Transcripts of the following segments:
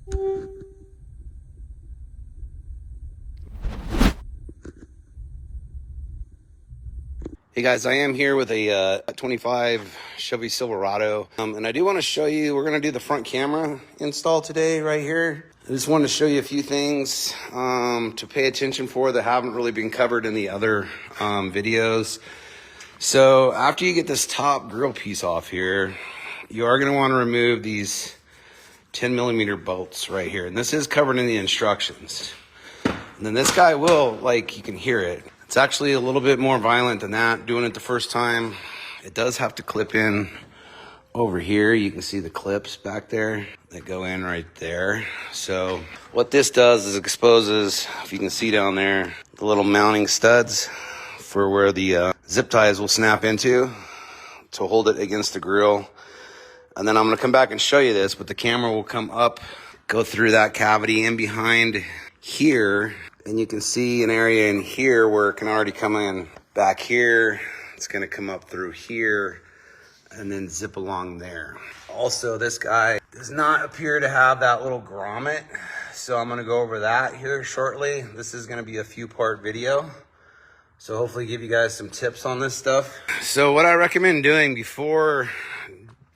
Hey guys, I am here with a 25 Chevy Silverado, and I do want to show you, we're going to do the front camera install today right here. I just wanted to show you a few things to pay attention for that haven't really been covered in the other videos. So after you get this top grill piece off here, you are going to want to remove these 10mm bolts right here, and this is covered in the instructions. And then this guy will, like, you can hear it. It's actually a little bit more violent than that. Doing it the first time, it does have to clip in over here. You can see the clips back there that go in right there. So what this does is exposes, if you can see down there, the little mounting studs for where the zip ties will snap into to hold it against the grill. And then I'm gonna come back and show you this, but the camera will come up, go through that cavity in behind here, and you can see an area in here where it can already come in back here. It's gonna come up through here and then zip along there. Also, this guy does not appear to have that little grommet, so I'm gonna go over that here shortly. This is gonna be a few-part video, so hopefully give you guys some tips on this stuff. So what I recommend doing before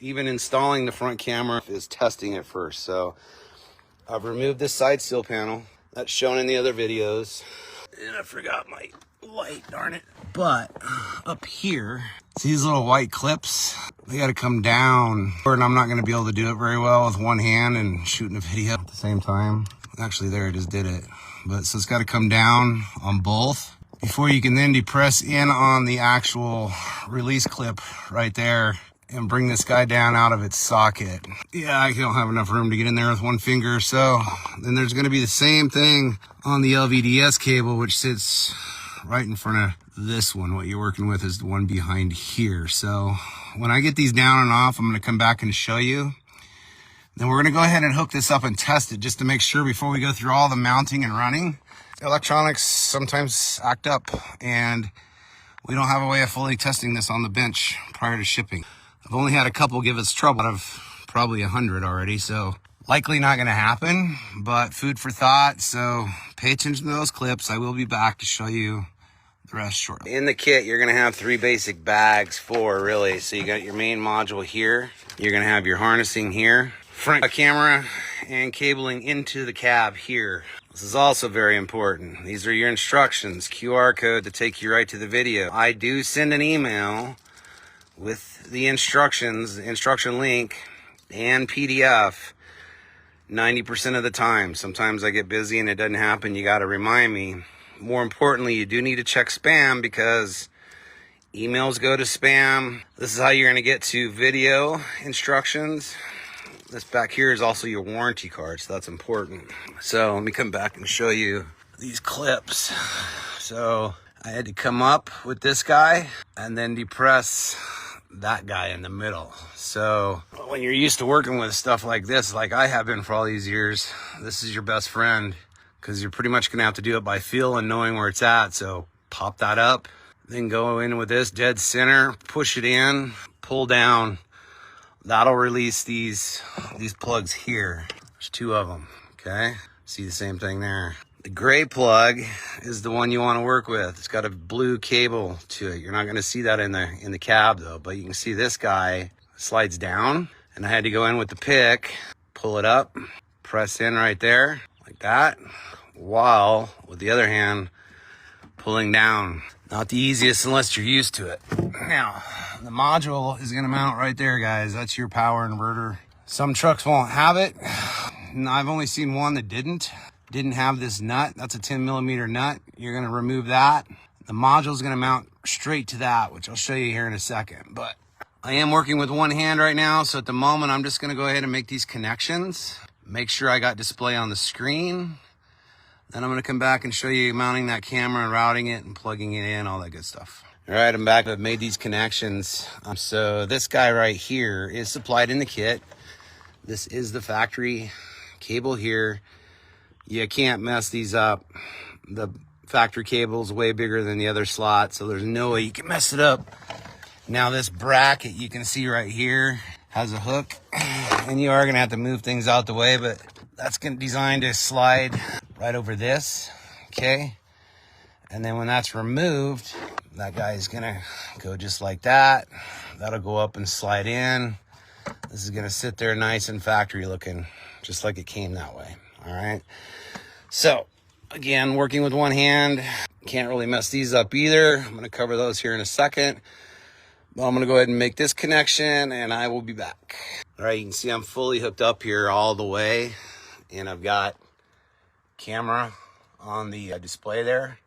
even installing the front camera is testing it first. So I've removed this side seal panel that's shown in the other videos, and I forgot my light, darn it. But up here, see these little white clips? They gotta come down, and I'm not gonna be able to do it very well with one hand and shooting a video at the same time. Actually, there, I just did it. But so it's gotta come down on both before you can then depress in on the actual release clip right there and bring this guy down out of its socket. Yeah, I don't have enough room to get in there with one finger. So then there's gonna be the same thing on the LVDS cable, which sits right in front of this one. What you're working with is the one behind here. So when I get these down and off, I'm gonna come back and show you. Then we're gonna go ahead and hook this up and test it just to make sure before we go through all the mounting and running. Electronics sometimes act up, and we don't have a way of fully testing this on the bench prior to shipping. I've only had a couple give us trouble out of probably 100 already, so likely not gonna happen, but food for thought. So pay attention to those clips. I will be back to show you the rest shortly. In the kit, you're gonna have 3 basic bags, 4 really. So you got your main module here. You're gonna have your harnessing here, front camera, and cabling into the cab here. This is also very important. These are your instructions, QR code to take you right to the video. I do send an email with the instructions, instruction link, and PDF 90% of the time. Sometimes I get busy and it doesn't happen. You got to remind me. More importantly, you do need to check spam, because emails go to spam. This is how you're going to get to video instructions. This back here is also your warranty card, so that's important. So let me come back and show you these clips. So I had to come up with this guy and then depress that guy in the middle. So when you're used to working with stuff like this, like I have been for all these years, this is your best friend, because you're pretty much gonna have to do it by feel and knowing where it's at. So pop that up, then go in with this dead center, push it in, pull down. That'll release these plugs here. There's 2 of them, okay? See the same thing there. The gray plug is the one you want to work with. It's got a blue cable to it. You're not going to see that in the cab though, but you can see this guy slides down, and I had to go in with the pick, pull it up, press in right there like that, while with the other hand pulling down. Not the easiest unless you're used to it. Now, the module is going to mount right there, guys. That's your power inverter. Some trucks won't have it. I've only seen one that didn't have this nut. That's a 10mm nut. You're going to remove that. The module is going to mount straight to that, which I'll show you here in a second. But I am working with one hand right now, so at the moment I'm just going to go ahead and make these connections, make sure I got display on the screen. Then I'm going to come back and show you mounting that camera and routing it and plugging it in, all that good stuff. All right, I'm back. I've made these connections. So this guy right here is supplied in the kit. This is the factory cable here. You can't mess these up. The factory cable is way bigger than the other slot, so there's no way you can mess it up. Now this bracket you can see right here has a hook, and you are gonna have to move things out the way, but that's designed to slide right over this, okay? And then when that's removed, that guy's gonna go just like that. That'll go up and slide in. This is gonna sit there nice and factory looking, just like it came that way, all right? So, again, working with one hand, can't really mess these up either. I'm gonna cover those here in a second. But I'm gonna go ahead and make this connection and I will be back. All right, you can see I'm fully hooked up here all the way, and I've got camera on the display there.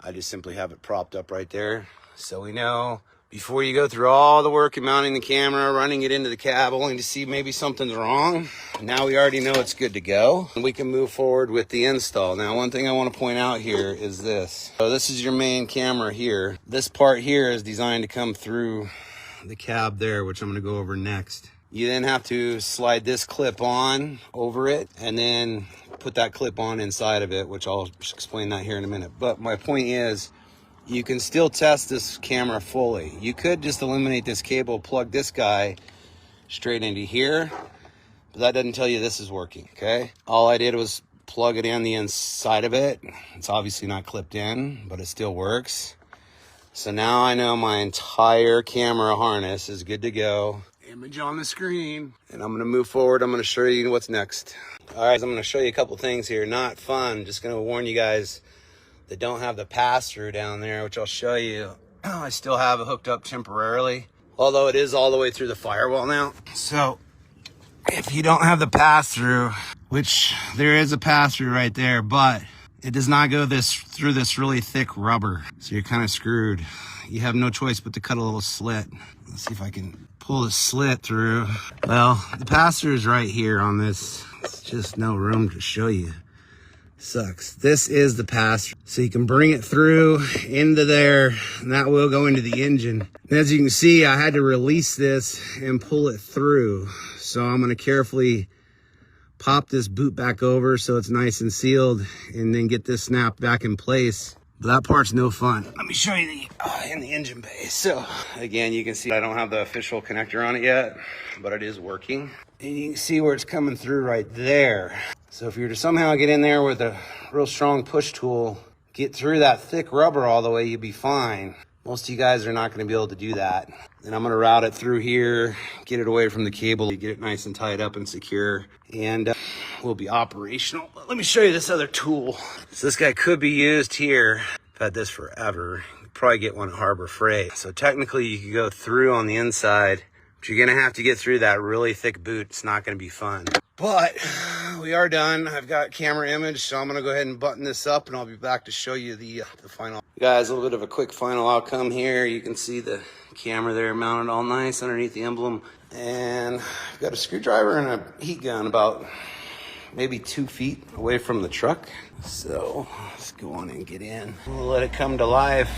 I just simply have it propped up right there. So we know before you go through all the work of mounting the camera, running it into the cab, only to see maybe something's wrong. Now we already know it's good to go. And we can move forward with the install. Now, one thing I want to point out here is this. So this is your main camera here. This part here is designed to come through the cab there, which I'm going to go over next. You then have to slide this clip on over it and then put that clip on inside of it, which I'll explain that here in a minute. But my point is, you can still test this camera fully. You could just eliminate this cable, plug this guy straight into here, but that doesn't tell you this is working, okay? All I did was plug it in the inside of it. It's obviously not clipped in, but it still works. So now I know my entire camera harness is good to go. Image on the screen, and I'm gonna move forward. I'm gonna show you what's next. All right, so I'm gonna show you a couple things here. Not fun, just gonna warn you guys that don't have the pass-through down there, which I'll show you. I still have it hooked up temporarily, although it is all the way through the firewall now. So if you don't have the pass-through, which there is a pass-through right there, but it does not go through this really thick rubber, so you're kind of screwed. You have no choice but to cut a little slit. Let's see if I can pull the slit through. Well, the pass-through is right here on this. It's just no room to show you. Sucks. This is the pass, so you can bring it through into there, and that will go into the engine. And as you can see, I had to release this and pull it through. So I'm going to carefully pop this boot back over so it's nice and sealed, and then get this snapped back in place. But that part's no fun. Let me show you in the engine bay. So again, you can see I don't have the official connector on it yet, but it is working. And you can see where it's coming through right there. So if you were to somehow get in there with a real strong push tool, get through that thick rubber all the way, you'd be fine. Most of you guys are not going to be able to do that. And I'm going to route it through here, get it away from the cable, get it nice and tied up and secure, and we'll be operational. But let me show you this other tool. So this guy could be used here. I've had this forever. You could probably get one at Harbor Freight. So technically you could go through on the inside, but you're going to have to get through that really thick boot. It's not going to be fun. But we are done. I've got camera image, so I'm going to go ahead and button this up, and I'll be back to show you the final. Guys, a little bit of a quick final outcome here. You can see the camera there mounted all nice underneath the emblem. And I've got a screwdriver and a heat gun about maybe 2 feet away from the truck. So let's go on and get in. We'll let it come to life.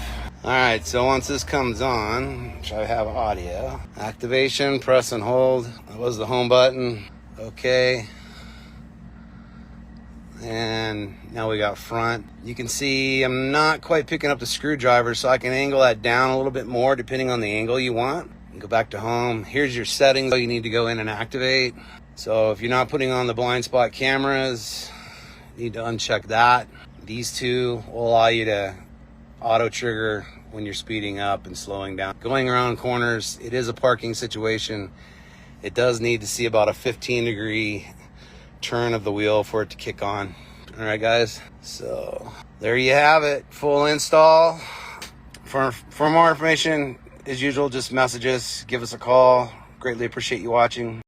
All right, so once this comes on, which I have audio, activation, press and hold. That was the home button. Okay, and now we got front. You can see I'm not quite picking up the screwdriver, so I can angle that down a little bit more depending on the angle you want. Go back to home. Here's your settings you need to go in and activate. So if you're not putting on the blind spot cameras, you need to uncheck that. These two will allow you to auto trigger when you're speeding up and slowing down. Going around corners, it is a parking situation. It does need to see about a 15-degree turn of the wheel for it to kick on. All right, guys. So there you have it. Full install. For more information, as usual, just message us. Give us a call. Greatly appreciate you watching.